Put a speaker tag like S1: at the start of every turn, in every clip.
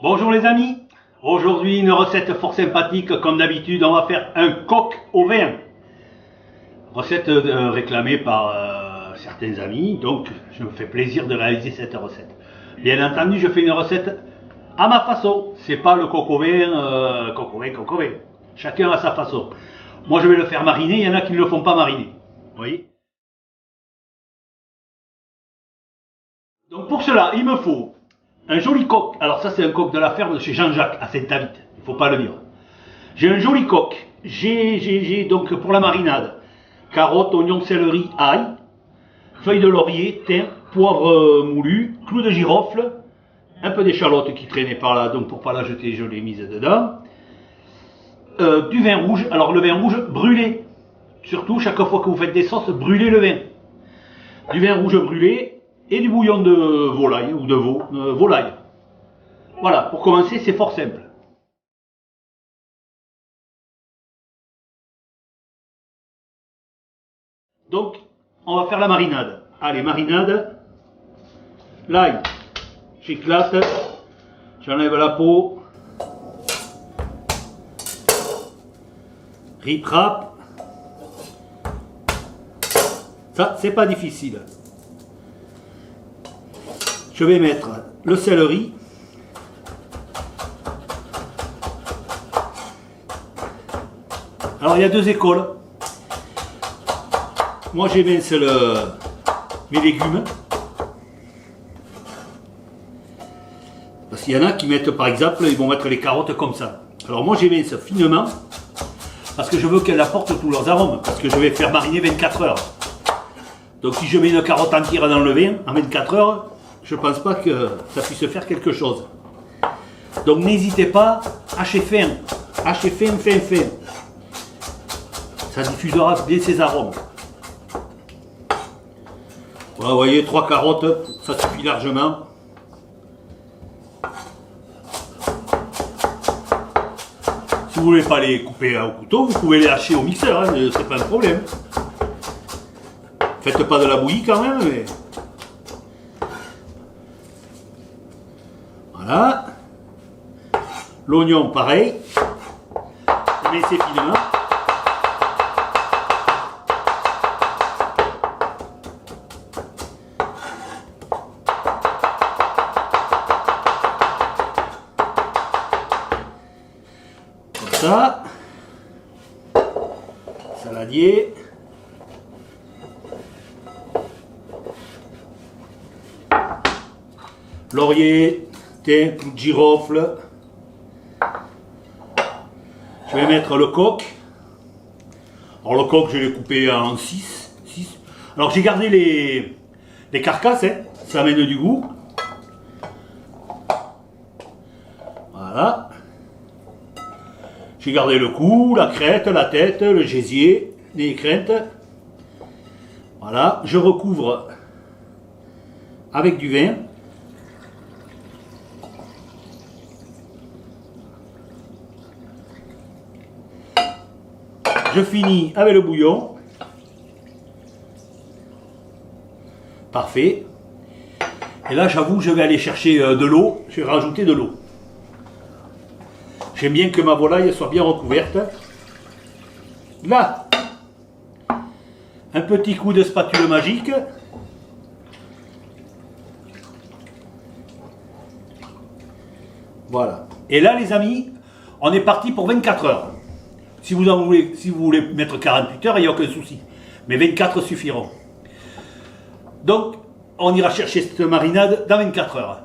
S1: Bonjour les amis, aujourd'hui une recette fort sympathique, comme d'habitude on va faire un coq au vin. Recette réclamée par certains amis, donc je me fais plaisir de réaliser cette recette. Bien entendu je fais une recette à ma façon, c'est pas le coq au vin, coq au vin, chacun à sa façon. Moi je vais le faire mariner, il y en a qui ne le font pas mariner, vous voyez. Donc pour cela il me faut un joli coq. Alors ça c'est un coq de la ferme de chez Jean-Jacques à Saint-Avit, il ne faut pas le dire. J'ai un joli coq. J'ai donc pour la marinade carottes, oignons, céleri, ail, feuilles de laurier, thym, poivre moulu, clous de girofle, un peu d'échalote qui traînait par là, donc pour pas la jeter, je l'ai mise dedans. Du vin rouge. Alors le vin rouge brûlé. Surtout chaque fois que vous faites des sauces, brûlez le vin. Du vin rouge brûlé et du bouillon de volaille ou de veau, volaille. Voilà, pour commencer, c'est fort simple. Donc, on va faire la marinade. Allez, marinade. L'ail, j'éclate. J'enlève la peau. Rip-rap. Ça, c'est pas difficile. Je vais mettre le céleri. Alors, il y a deux écoles. Moi j'émince mes légumes. Parce qu'il y en a qui mettent par exemple, ils vont mettre les carottes comme ça. Alors moi j'émince finement. Parce que je veux qu'elles apportent tous leurs arômes. Parce que je vais faire mariner 24 heures. Donc si je mets une carotte entière dans le vin, en 24 heures, je ne pense pas que ça puisse faire quelque chose. Donc n'hésitez pas, hachez fin. Hachez fin. Ça diffusera bien ses arômes. Voilà, vous voyez, 3 carottes, ça suffit largement. Si vous ne voulez pas les couper au couteau, vous pouvez les hacher au mixeur, hein, c'est pas un problème. Faites pas de la bouillie quand même, mais... Voilà. L'oignon, pareil. Laissez finement. Ça, saladier, laurier, thym, clou de girofle. Je vais mettre le coq. Alors le coq, je l'ai coupé en 6. Alors j'ai gardé les carcasses, hein, ça amène du goût. Voilà. J'ai gardé le cou, la crête, la tête, le gésier, les crêtes. Voilà, je recouvre avec du vin. Je finis avec le bouillon. Parfait. Et là, j'avoue, je vais aller chercher de l'eau. Je vais rajouter de l'eau. J'aime bien que ma volaille soit bien recouverte. Là, un petit coup de spatule magique. Voilà. Et là, les amis, on est parti pour 24 heures. Si vous voulez mettre 48 heures, il n'y a aucun souci. Mais 24 suffiront. Donc, on ira chercher cette marinade dans 24 heures.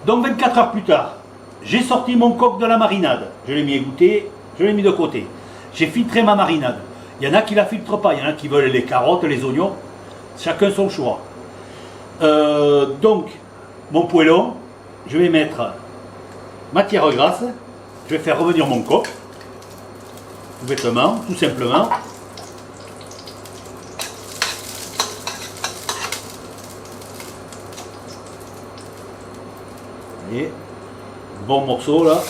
S1: Donc, 24 heures plus tard, j'ai sorti mon coq de la marinade, je l'ai mis égoutter, je l'ai mis de côté. J'ai filtré ma marinade. Il y en a qui ne la filtrent pas, il y en a qui veulent les carottes, les oignons, chacun son choix. Donc, mon poêlon, je vais mettre matière grasse, je vais faire revenir mon coq, tout bêtement, tout simplement. Et bon morceau là.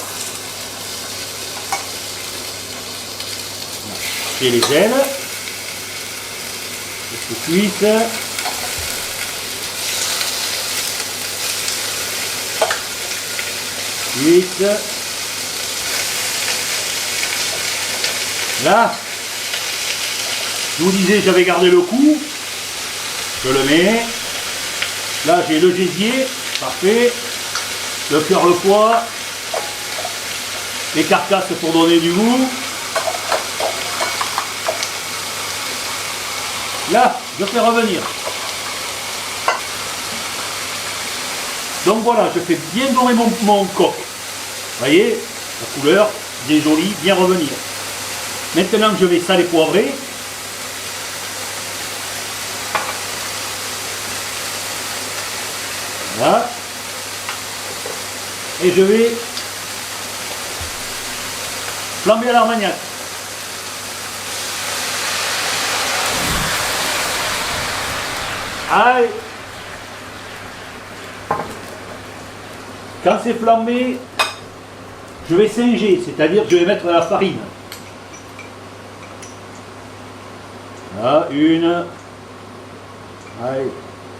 S1: Et les ailes, les cuisses, 8. Là, je vous disais, j'avais gardé le coup. Je le mets. Là, j'ai le gésier. Parfait. Le cœur, le poids. Les carcasses pour donner du goût. Là, je fais revenir. Donc voilà, je fais bien dorer mon coq. Vous voyez, la couleur, bien jolie, bien revenir. Maintenant, je vais saler poivrer. Voilà. Et je vais flamber à l'armagnac. Allez. Quand c'est flambé, je vais singer, c'est-à-dire que je vais mettre la farine. Là, une. Allez,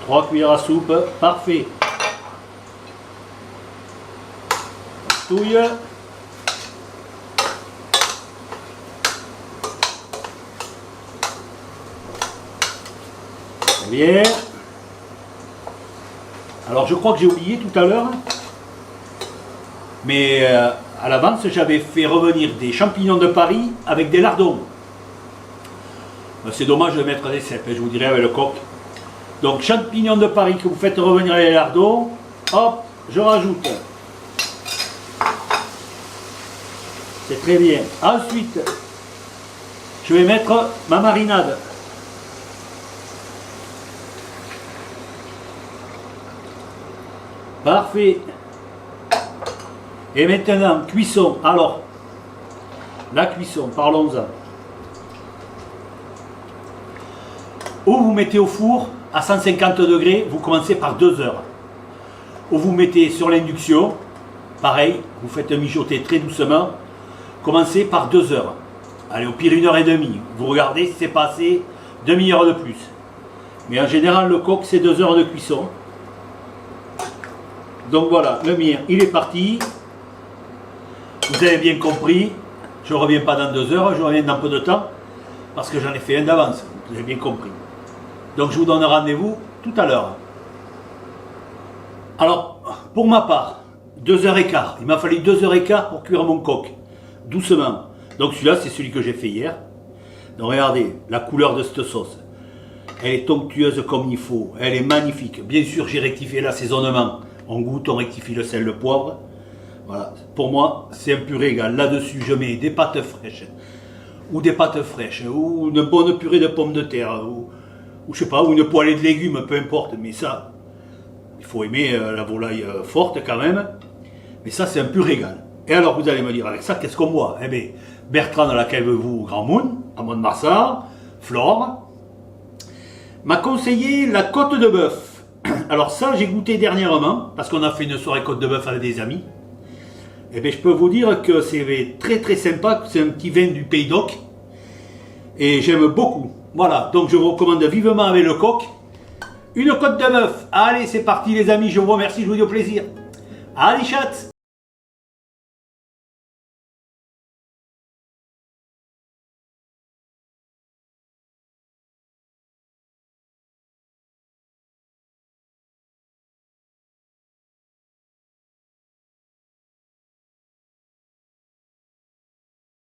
S1: 3 cuillères à soupe, parfait. Touille. Bien. Alors je crois que j'ai oublié tout à l'heure, mais à l'avance j'avais fait revenir des champignons de Paris avec des lardons. C'est dommage de mettre des cèpes, je vous dirais avec le coq. Donc champignons de Paris que vous faites revenir les lardons, hop, je rajoute. C'est très bien. Ensuite, je vais mettre ma marinade. Parfait. Et maintenant, cuisson. Alors, la cuisson, parlons-en. Ou vous mettez au four à 150 degrés, vous commencez par 2 heures. Ou vous mettez sur l'induction, pareil, vous faites mijoter très doucement, commencez par 2 heures. Allez, au pire 1h30. Vous regardez si c'est passé demi-heure de plus. Mais en général, le coq, c'est 2 heures de cuisson. Donc voilà, le mien, il est parti. Vous avez bien compris, je ne reviens pas dans 2 heures, je reviens dans peu de temps, parce que j'en ai fait un d'avance, vous avez bien compris. Donc je vous donne rendez-vous tout à l'heure. Alors, pour ma part, 2h15, il m'a fallu 2h15 pour cuire mon coq, doucement. Donc celui-là, c'est celui que j'ai fait hier. Donc regardez, la couleur de cette sauce. Elle est onctueuse comme il faut, elle est magnifique. Bien sûr, j'ai rectifié l'assaisonnement. On goûte, on rectifie le sel, le poivre. Voilà, pour moi, c'est un pur régal. Là-dessus, je mets des pâtes fraîches, ou des pâtes fraîches, ou une bonne purée de pommes de terre, ou je sais pas, ou une poêlée de légumes, peu importe. Mais ça, il faut aimer la volaille forte quand même. Mais ça, c'est un pur régal. Et alors, vous allez me dire, avec ça, qu'est-ce qu'on boit? Eh bien, Bertrand de la Cave-vous au Grand Moon, à Mont-de-Marsan, Flore, m'a conseillé la côte de bœuf. Alors ça, j'ai goûté dernièrement, parce qu'on a fait une soirée côte de bœuf avec des amis. Et bien, je peux vous dire que c'est très très sympa, c'est un petit vin du Pays d'Oc. Et j'aime beaucoup. Voilà, donc je vous recommande vivement avec le coq. Une côte de bœuf. Allez, c'est parti les amis, je vous remercie, je vous dis au plaisir. Allez, chat!